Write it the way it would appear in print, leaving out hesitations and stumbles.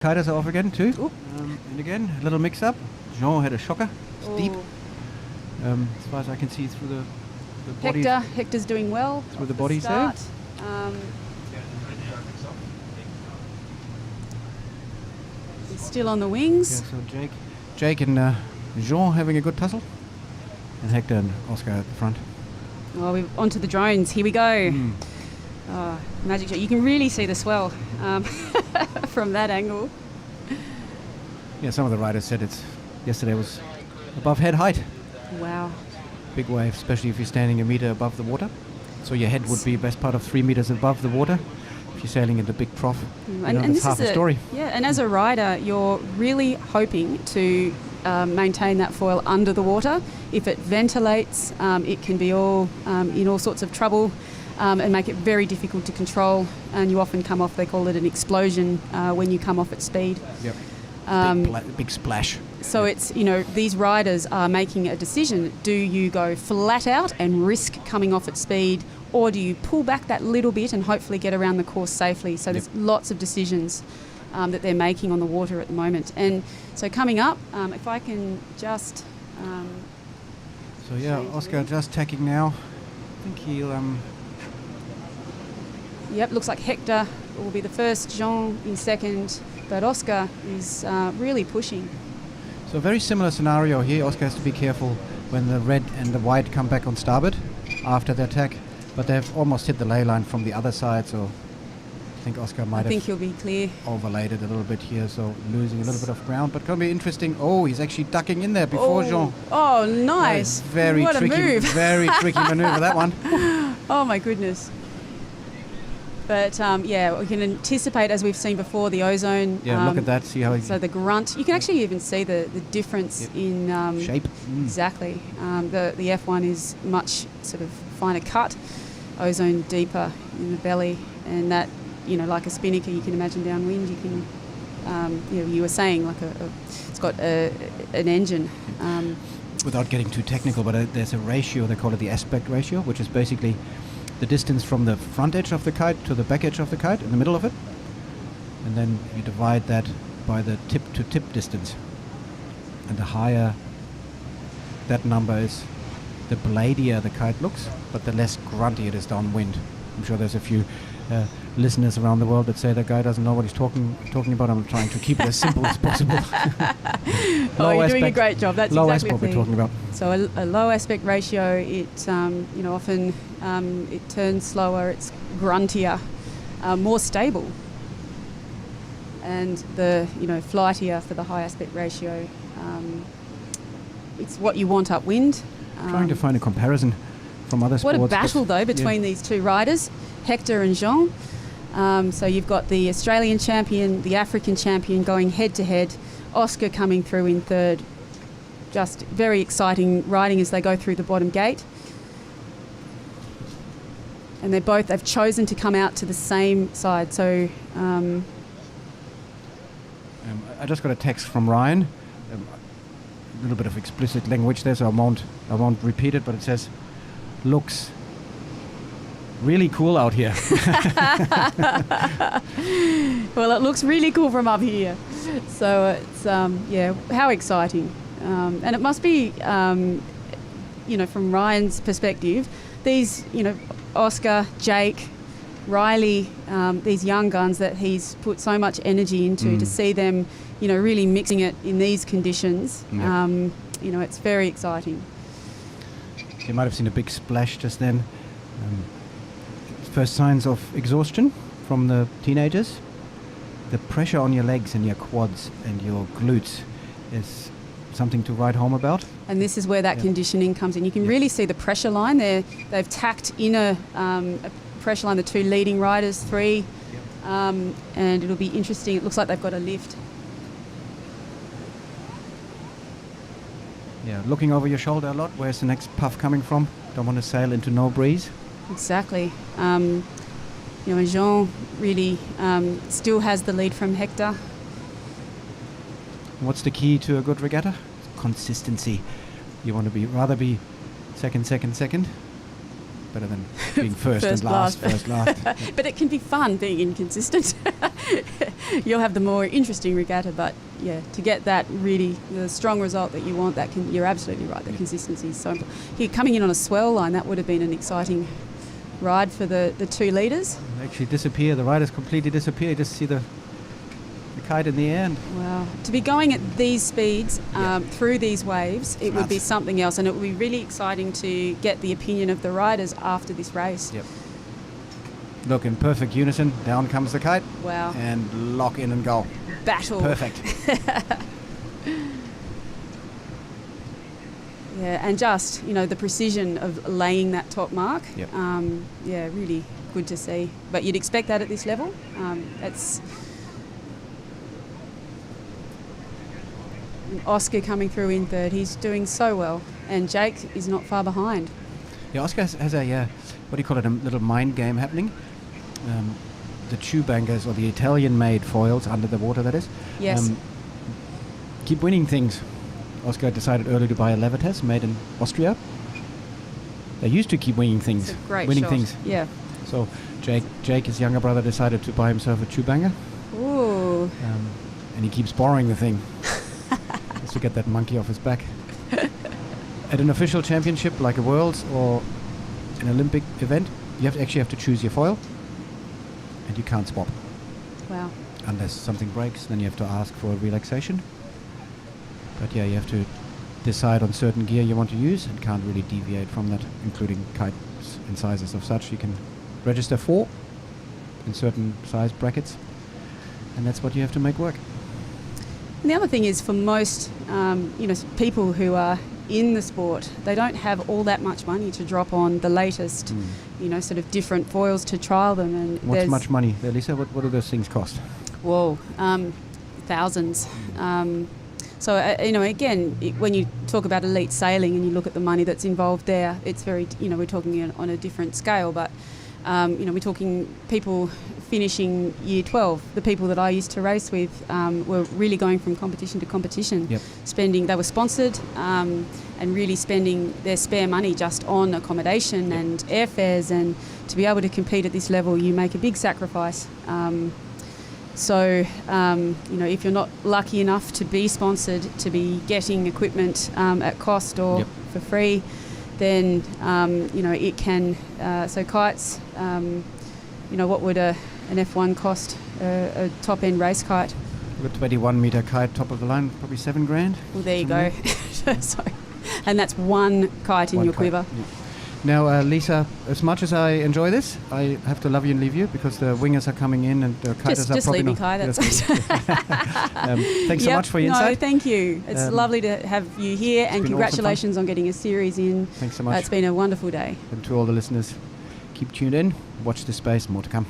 Kiters are off again too. And again, a little mix-up. Jean had a shocker. It's deep. As far as I can see through the bodies. Hector's doing well. Through the bodies there. He's still on the wings. Yeah, so Jake and Jean having a good tussle. And Hector and Oscar at the front. Oh, we're onto the drones. Here we go. Oh, magic shot. You can really see the swell from that angle. Yeah, some of the riders said yesterday was above head height. Wow. Big wave, especially if you're standing a meter above the water. So your head would be best part of 3 meters above the water. If you're sailing in the big trough, and that's half the story. Yeah, and as a rider, you're really hoping to maintain that foil under the water. If it ventilates, it can be in all sorts of trouble and make it very difficult to control. And you often come off, they call it an explosion when you come off at speed. Yep. Big splash. So it's, these riders are making a decision. Do you go flat out and risk coming off at speed, or do you pull back that little bit and hopefully get around the course safely? So there's lots of decisions that they're making on the water at the moment. And so coming up, if I can just... Oscar just tacking now. I think he'll... Yep, looks like Hector will be the first, Jean in second, but Oscar is really pushing. So a very similar scenario here. Oscar has to be careful when the red and the white come back on starboard after the attack, but they've almost hit the ley line from the other side, so I think Oscar might have he'll be clear. Overlaid it a little bit here, so losing a little bit of ground, but going to be interesting. Oh, he's actually ducking in there before Jean. Oh, nice. Very what tricky, a move. Very tricky maneuver, that one. Oh, my goodness. But, we can anticipate, as we've seen before, the ozone. Yeah, look at that. See how so the grunt. You can actually even see the difference in... shape. Exactly. The F1 is much sort of finer cut, ozone deeper in the belly, and that, like a spinnaker, you can imagine downwind, you can, you were saying, like it's got an engine. Without getting too technical, but there's a ratio, they call it the aspect ratio, which is basically the distance from the front edge of the kite to the back edge of the kite, in the middle of it. And then you divide that by the tip-to-tip distance. And the higher that number is, the bladier the kite looks, but the less grunty it is downwind. I'm sure there's a few listeners around the world that say that guy doesn't know what he's talking about. I'm trying to keep it as simple as possible. You're doing a great job. That's low exactly aspect we're talking about. So a low aspect ratio, it often it turns slower, it's gruntier, more stable, and the flightier for the high aspect ratio. It's what you want upwind. Trying to find a comparison from other sports. What a battle though between these two riders, Hector and Jean. So you've got the Australian champion, the African champion going head to head. Oscar coming through in third. Just very exciting riding as they go through the bottom gate. And they've chosen to come out to the same side. So I just got a text from Ryan. A little bit of explicit language there, so I won't repeat it, but it says, looks really cool out here. Well, it looks really cool from up here. So it's, how exciting. And it must be, from Ryan's perspective, these, Oscar, Jake, Riley, these young guns that he's put so much energy into, to see them, really mixing it in these conditions, it's very exciting. You might have seen a big splash just then. First signs of exhaustion from the teenagers. The pressure on your legs and your quads and your glutes is something to write home about. And this is where that conditioning comes in. You can really see the pressure line there. They've tacked in a pressure line, the two leading riders, three, and it'll be interesting. It looks like they've got a lift. Yeah, looking over your shoulder a lot. Where's the next puff coming from? Don't want to sail into no breeze. Exactly. And Jean really still has the lead from Hector. What's the key to a good regatta? Consistency. You want to rather be second. better than being first and last, first last. Yeah. But it can be fun being inconsistent. You'll have the more interesting regatta, but yeah, to get that really the strong result that you want, you're absolutely right. The consistency is so important. Here, coming in on a swell line, that would have been an exciting ride for the 2 leaders. They actually disappear. The riders completely disappear. You just see the kite in the air. And wow. To be going at these speeds through these waves, it would be something else, and it would be really exciting to get the opinion of the riders after this race. Yep. Look, in perfect unison, down comes the kite. Wow. And lock in and go. Battle. Perfect. Yeah, and just, the precision of laying that top mark. Yep. Really good to see. But you'd expect that at this level. That's Oscar coming through in third. He's doing so well. And Jake is not far behind. Yeah, Oscar has a, what do you call it, a little mind game happening. The tube bankers, or the Italian-made foils under the water, that is. Yes. Keep winning things. Oscar decided early to buy a Levitas made in Austria. They used to keep winning things. It's a great winning shot. things. Yeah. So Jake, his younger brother, decided to buy himself a tube banger. Ooh. And he keeps borrowing the thing. Just to get that monkey off his back. At an official championship like a Worlds or an Olympic event, you actually have to choose your foil, and you can't swap. Wow. Unless something breaks, then you have to ask for a relaxation. But yeah, you have to decide on certain gear you want to use and can't really deviate from that, including kites and sizes of such. You can register 4 in certain size brackets, and that's what you have to make work. And the other thing is, for most people who are in the sport, they don't have all that much money to drop on the latest, sort of different foils to trial them. And what's much money there, Lisa? What do those things cost? Whoa, thousands. So, again, when you talk about elite sailing and you look at the money that's involved there, it's very, we're talking on a different scale, but, we're talking people finishing year 12. The people that I used to race with were really going from competition to competition. Yep. They were sponsored and really spending their spare money just on accommodation and airfares, and to be able to compete at this level, you make a big sacrifice. So, if you're not lucky enough to be sponsored, to be getting equipment at cost or for free, then, it can... so kites, what would an F1 cost, a top-end race kite? A 21-meter kite, top of the line, probably $7,000. Well, there you go. So, and that's one kite in your quiver. Yeah. Now, Lisa, as much as I enjoy this, I have to love you and leave you because the wingers are coming in and the kiters are just probably leave me, Kai. That's thanks so much for your insight. No, thank you. It's lovely to have you here, and congratulations on getting a series in. Thanks so much. It's been a wonderful day. And to all the listeners, keep tuned in. Watch this space. More to come.